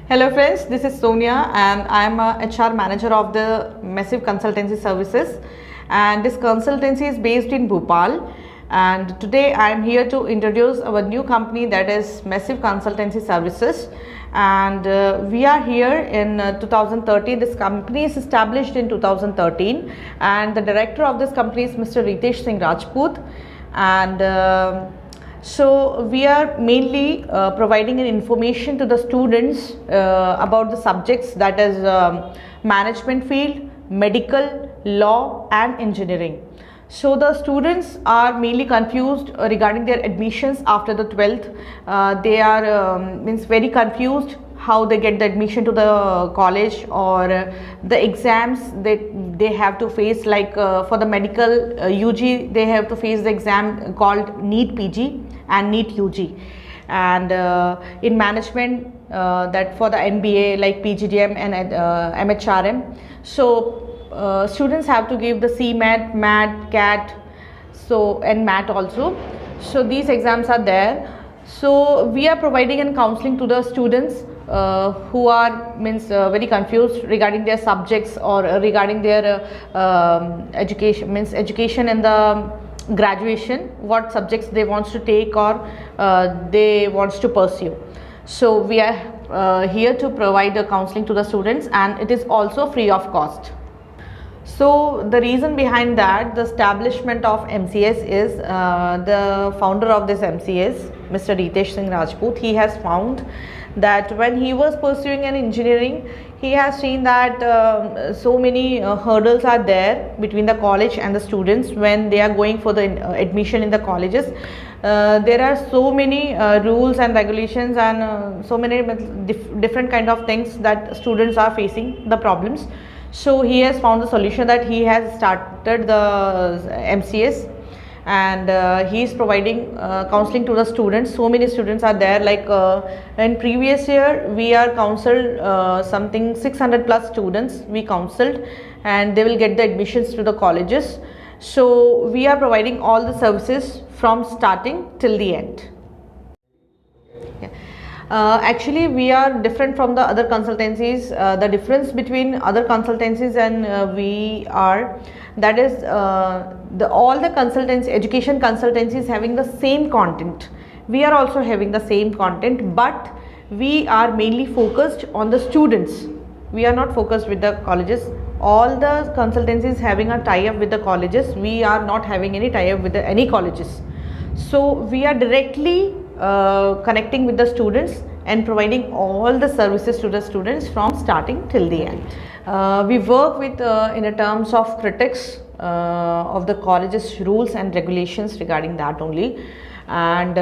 Hello friends, this is Sonia and I am a HR manager of the Massive Consultancy Services, and this consultancy is based in Bhopal, and today I am here to introduce our new company, that is Massive Consultancy Services. And we are here in 2013. This company is established in 2013 and the director of this company is Mr. Ritesh Singh Rajput. And so we are mainly providing an information to the students about the subjects, that is management field, medical, law and engineering. So the students are mainly confused regarding their admissions after the 12th. They are very confused how they get the admission to the college, or the exams that they have to face, like for the medical UG they have to face the exam called NEET PG and NEET UG, and in management that for the MBA like PGDM and MHRM. So students have to give the CMAT, MAT, CAT, so and MAT also. So these exams are there. So we are providing and counseling to the students who are very confused regarding their subjects, or regarding their education in the graduation, what subjects they want to take or they want to pursue. So we are here to provide the counseling to the students, and it is also free of cost. So the reason behind that, the establishment of MCS is the founder of this MCS, Mr. Ritesh Singh Rajput. He has found that when he was pursuing an engineering, he has seen that so many hurdles are there between the college and the students when they are going for the admission in the colleges. There are so many rules and regulations and so many different kind of things that students are facing the problems. So he has found the solution, that he has started the MCS, and he is providing counseling to the students. So many students are there, like in previous year we are counseled something 600 plus students we counseled, and they will get the admissions to the colleges. So we are providing all the services from starting till the end. Actually we are different from the other consultancies. The difference between other consultancies and we are, that is all the consultancy, education consultancies having the same content. We are also having the same content, but we are mainly focused on the students. We are not focused with the colleges. All the consultancies having a tie-up with the colleges. We are not having any tie-up with any colleges. So we are directly connecting with the students and providing all the services to the students from starting till the end. We work with in the terms of critics of the colleges rules and regulations regarding that only, and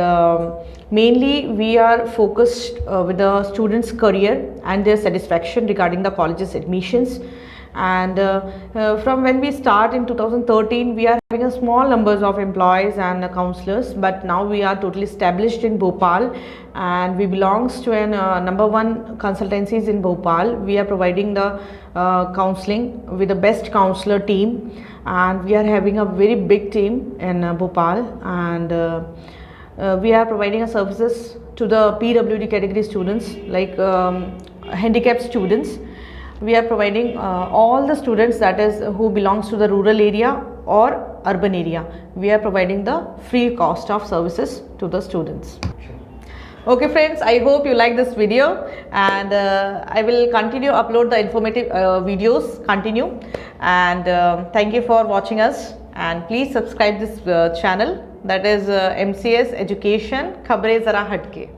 mainly we are focused with the students' career and their satisfaction regarding the colleges admissions. And from when we start in 2013, we are having a small numbers of employees and counselors, but now we are totally established in Bhopal, and we belongs to an #1 consultancies in Bhopal. We are providing the counseling with the best counselor team, and we are having a very big team in Bhopal, and we are providing a services to the PWD category students, like handicapped students. We are providing all the students, that is who belongs to the rural area or urban area. We are providing the free cost of services to the students. Okay friends, I hope you like this video, and I will continue upload the informative videos continue, and thank you for watching us, and please subscribe this channel, that is MCS Education Khabre Zara Hatke.